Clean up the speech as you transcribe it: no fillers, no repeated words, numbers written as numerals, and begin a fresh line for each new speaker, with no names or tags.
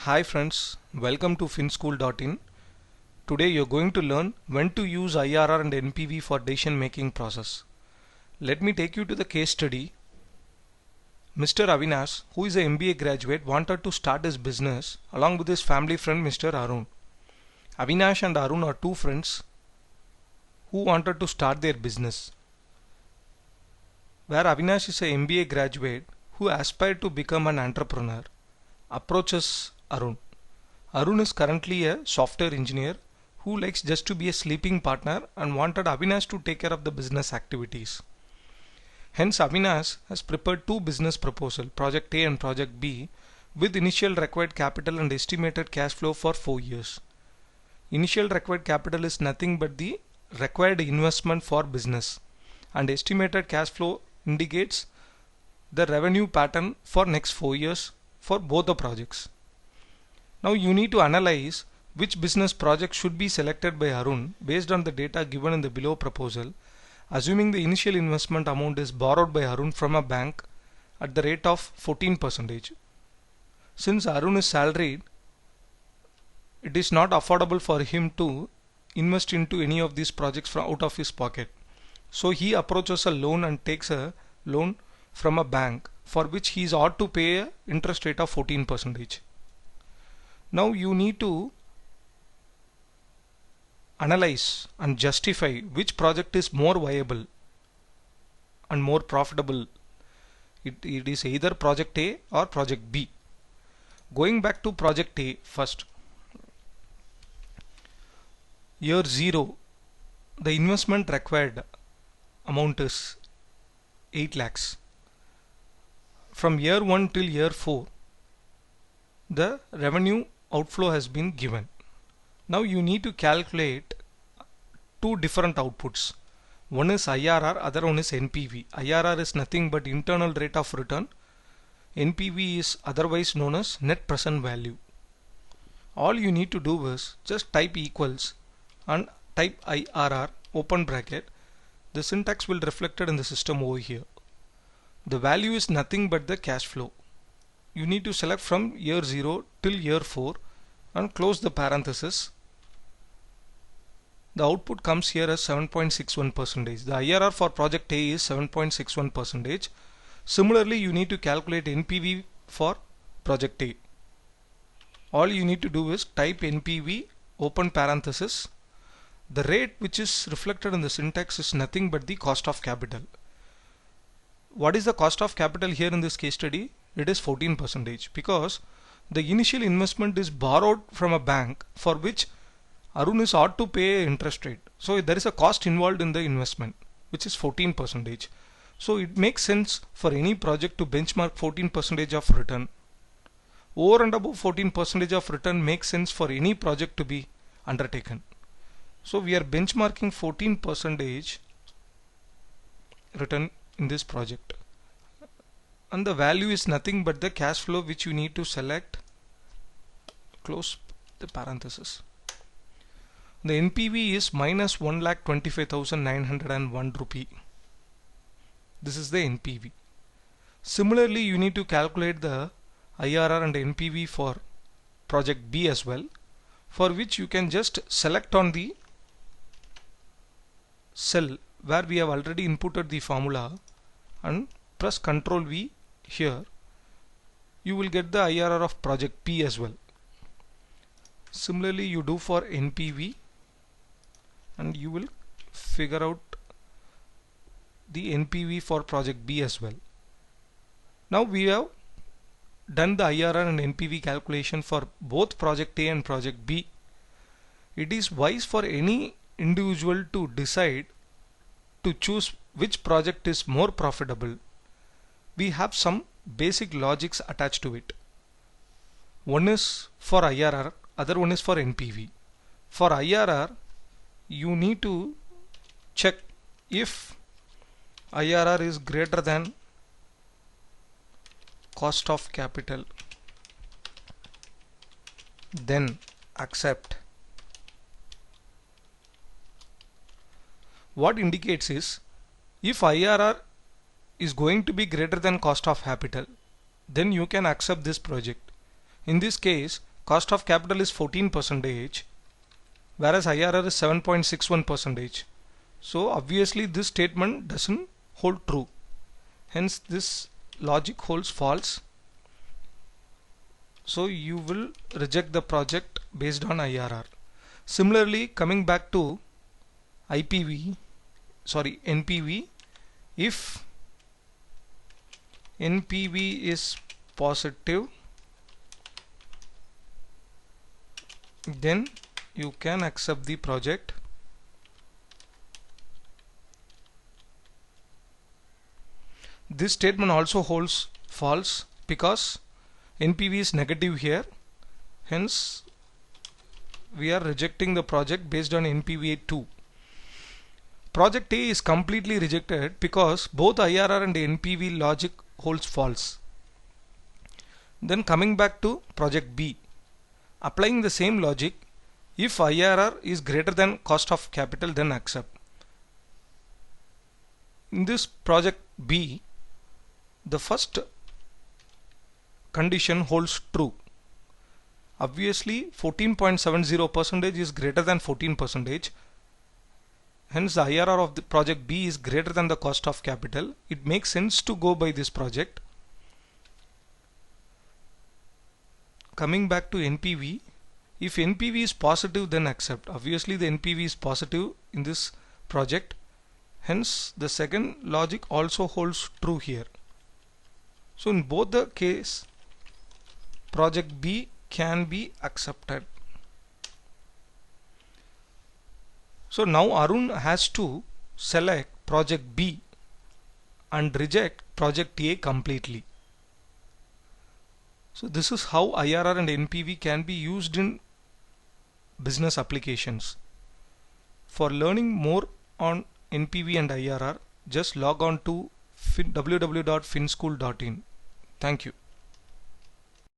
Hi friends, welcome to finschool.in. Today you're going to learn when to use IRR and NPV for decision making process. Let me take you to the case study. Mr. Avinash, who is a MBA graduate, wanted to start his business along with his family friend Mr. Arun. Avinash and Arun are two friends who wanted to start their business. Where Avinash is a MBA graduate who aspired to become an entrepreneur, approaches Arun. Arun is currently a software engineer who likes just to be a sleeping partner and wanted Avinash to take care of the business activities. Hence Avinash has prepared two business proposals, Project A and Project B, with initial required capital and estimated cash flow for 4 years. Initial required capital is nothing but the required investment for business, and estimated cash flow indicates the revenue pattern for next 4 years for both the projects. Now you need to analyze which business project should be selected by Arun based on the data given in the below proposal, assuming the initial investment amount is borrowed by Arun from a bank at the rate of 14%. Since Arun is salaried, it is not affordable for him to invest into any of these projects from out of his pocket. So he approaches a loan and takes a loan from a bank for which he is ought to pay an interest rate of 14%. Now you need to analyze and justify which project is more viable and more profitable. It is either Project A or Project B. Going back to Project A first. Year 0, the investment required amount is 8 lakhs. From year 1 till year 4, the revenue outflow has been given. Now you need to calculate two different outputs. One is IRR, other one is NPV. IRR is nothing but internal rate of return. NPV is otherwise known as net present value. All you need to do is just type equals and type IRR open bracket. The syntax will reflected in the system over here. The value is nothing but the cash flow. You need to select from year 0 till year 4 and close the parenthesis. The output comes here as 7.61%. The IRR for Project A is 7.61%. Similarly, you need to calculate NPV for Project A. All you need to do is type NPV open parenthesis. The rate which is reflected in the syntax is nothing but the cost of capital. What is the cost of capital here in this case study? It is 14% because the initial investment is borrowed from a bank for which Arun is ought to pay interest rate. So there is a cost involved in the investment which is 14%. So it makes sense for any project to benchmark 14% of return. Over and above 14% of return makes sense for any project to be undertaken. So we are benchmarking 14% return in this project. And the value is nothing but the cash flow which you need to select. Close the parenthesis. The NPV is minus 1,25,901 rupee. This is the NPV. Similarly, you need to calculate the IRR and NPV for Project B as well, for which you can just select on the cell where we have already inputted the formula and press Ctrl V here. You will get the IRR of Project P as well. Similarly, you do for NPV and you will figure out the NPV for Project B as well. Now we have done the IRR and NPV calculation for both Project A and Project B. It is wise for any individual to decide to choose which project is more profitable. We have some basic logics attached to it. One is for IRR, other one is for NPV. For IRR, you need to check if IRR is greater than cost of capital, then accept. What indicates is if IRR is going to be greater than cost of capital, then you can accept this project. In this case, cost of capital is 14%, whereas IRR is 7.61%. So obviously this statement doesn't hold true. Hence this logic holds false. So you will reject the project based on IRR. Similarly, coming back to NPV, if NPV is positive, then you can accept the project. This statement also holds false because NPV is negative here. Hence we are rejecting the project based on NPV 2. Project A is completely rejected because both IRR and NPV logic holds false. Then coming back to project B, applying the same logic, if IRR is greater than cost of capital, then accept. In this project B, the first condition holds true. Obviously 14.70% is greater than 14%. Hence the IRR of the project B is greater than the cost of capital. It makes sense to go by this project. Coming back to NPV, if NPV is positive, then accept. Obviously the NPV is positive in this project. Hence the second logic also holds true here. So in both the case, project B can be accepted. So now Arun has to select project B and reject project A completely. So this is how IRR and NPV can be used in business applications. For learning more on NPV and IRR, just log on to www.finschool.in. Thank you.